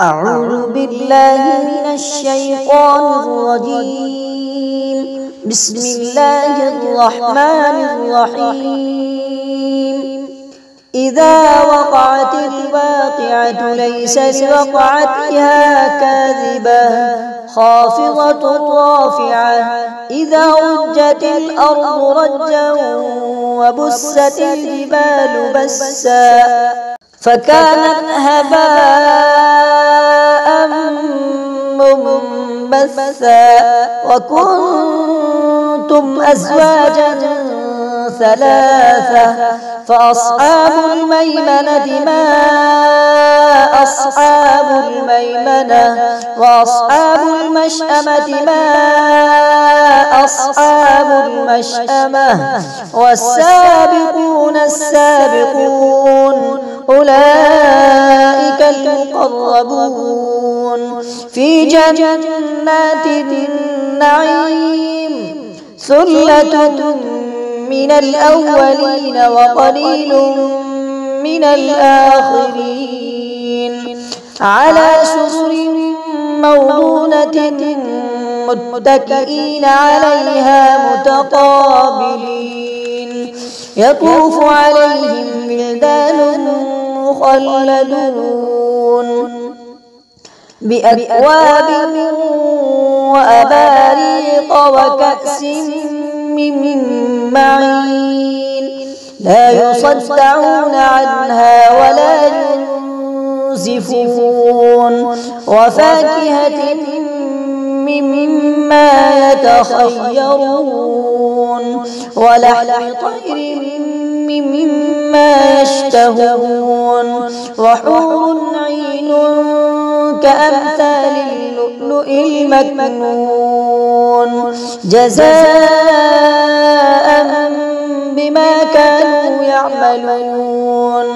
أعوذ بالله من الشيطان الرجيم. بسم الله الرحمن الرحيم. إذا وقعت الواقعة ليس لوقعتها كاذبة خافضة رافعة إذا رجت الأرض رجا وبست الجبال بسا فكانت هباء منبثا وكنتم أزواجا ثلاثة فأصحاب الميمنة ما أصحاب الميمنة وأصحاب المشأمة ما أصحاب المشأمة والسابقون السابقون أولئك المقربون في جنات النعيم ثلة من الأولين وقليل من الآخرين على سرر موضونة متكئين عليها متقابلين يطوف عليهم ولدان مخلدون بأكواب وأباريق وكأس من معين لا يصدعون عنها ولا ينزفون وفاكهة مما يتخيرون ولحم طير مما يشتهون وحور عين كأمثال اللؤلؤ المكنون جزاء بما كانوا يعملون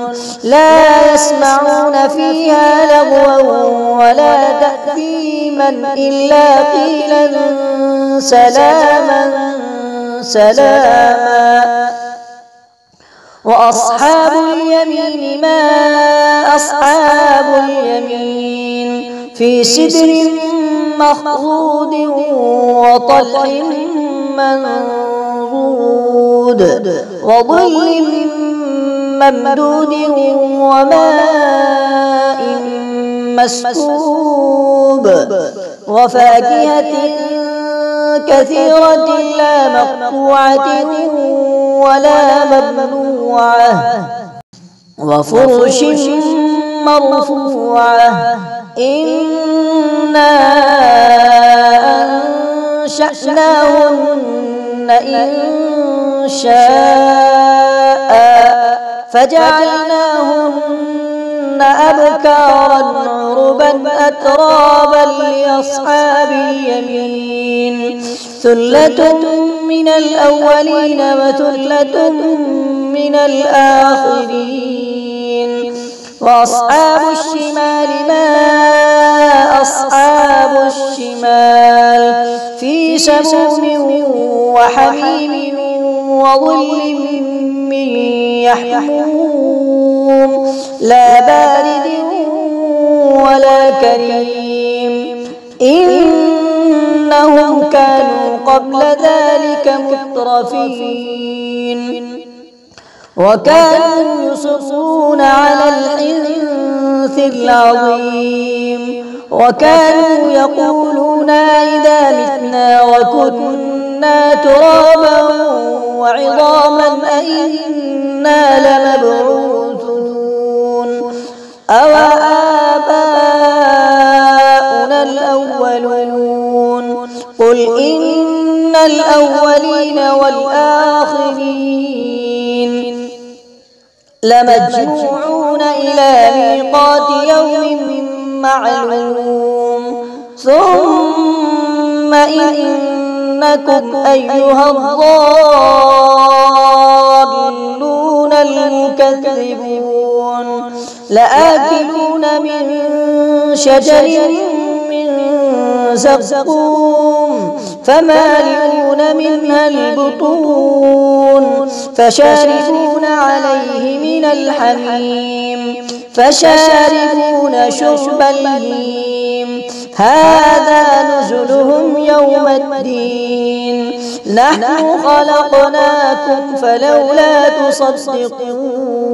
لا يسمعون فيها لغوا ولا تأثيما إلا قيلا سلاما سلاما وأصحاب اليمين ما أصحاب اليمين في سدر مخضود وطلح منضود وظل ممدود وماء مسكوب وفاكهة كثيرة لا مقطوعة ولا ممنوعة وفرش مرفوعة إنا أنشأناهن إنشاء فجعلناهن أبكارا عربا أترابا لأصحاب اليمين ثلة من الأولين وثلة من الآخرين وأصحاب الشمال ما أصحاب الشمال في سموم وحميم وظل من يحموم لا بارد ولا كريم إنهم كانوا قبل ذلك مترفين وكانوا يصرون على الحنث العظيم وكانوا يقولون إذا متنا وكنا ترابا وعظاما أئنا لمبعوثون أو آباؤنا الأولون قل إن الأولين والآخرين لمجموعون إلى ميقات يوم معلوم ثم إنكم أيها الضالون المكذبون لآكلون من شجر من زقوم فمالئون منها البطون فشاربون عليه من الحميم فشاربون شرب الهيم هذا نزلهم يوم الدين نحن خلقناكم فلولا تصدقون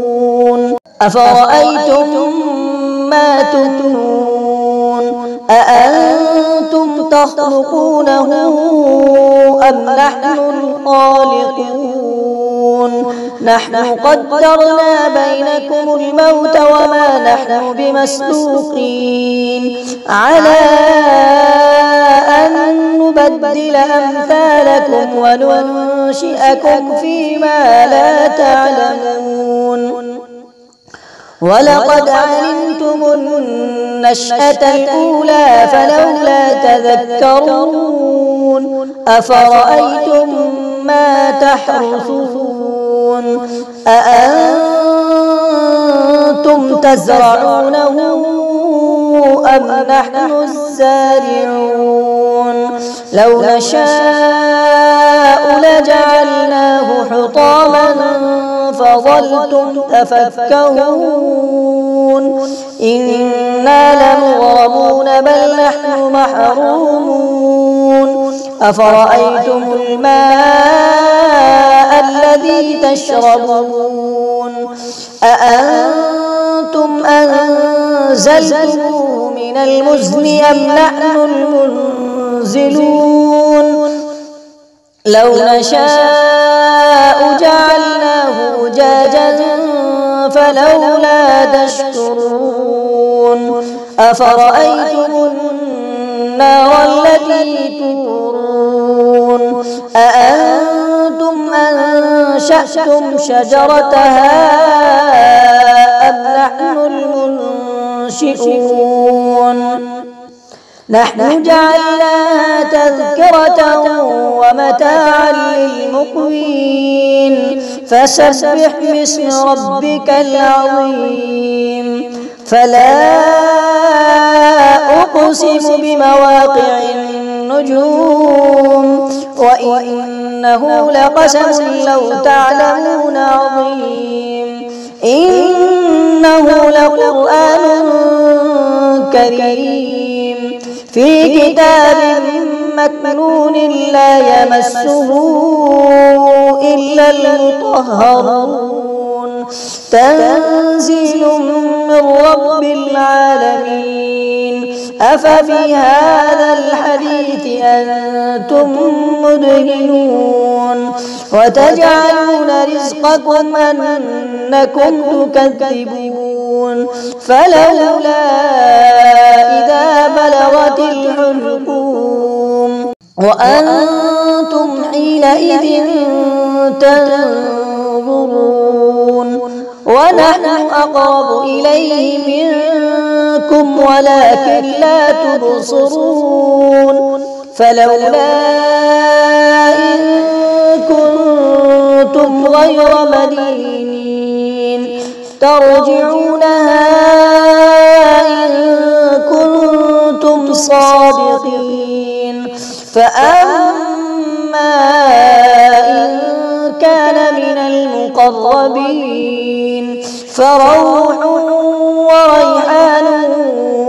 أفرأيتم ما تمنون أأنتم تخلقونه أم نحن الخالقون نحن قدرنا بينكم الموت وما نحن بمسبوقين على أن نبدل أمثالكم وننشئكم فيما لا تعلمون ولقد علمتم النشأة الأولى فلولا تذكرون أفرأيتم ما تحرثون أأنتم تزرعونه أم نحن الزارعون لو نشاء لجعلناه حطاما فظلتم تفكهون إنا لمغرمون بل نحن محرومون أفرأيتم الماء الذي تشربون أأنتم أنزلتموه من المزن أم نحن المنزلون لو نشاء جعلناه أجاجا فلولا تشكرون أفرأيتم النار التي تورون أأنتم أنشأتم شجرتها أم نحن المنشئون نحن جعلناها تذكرة ومتاعا للمقوين فسبح باسم ربك العظيم فلا أقسم بمواقع النجوم وإنه لقسم لو تعلمون عظيم إنه لقرآن كريم في كتاب مكنون لا يمسه إلا المطهرون تنزيل من رب العالمين أفبهذا الحديث أنتم مدهنون وتجعلون رزقكم أنكم تكذبون فلولا إذا بلغت الحلقوم وأنتم حينئذ تنظرون ونحن أقرب إليه منكم ولكن لا تبصرون فلولا إن كنتم غير مدينين ترجعونها إن كنتم صادقين فأما إن كان من المقربين فروح وريحان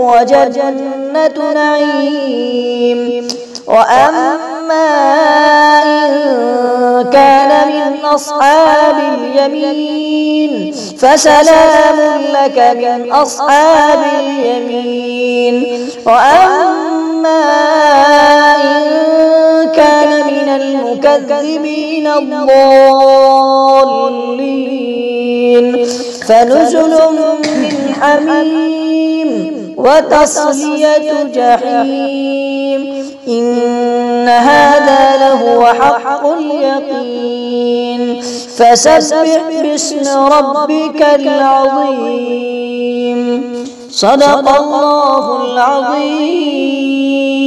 وجنة نعيم وأما إن كان من أصحاب اليمين فسلام لك من أصحاب اليمين وأما إن كان من المكذبين الضالين فنزل من حميم وتصلية جحيم إن هذا لهو حق اليقين فسبح باسم ربك العظيم صدق الله العظيم.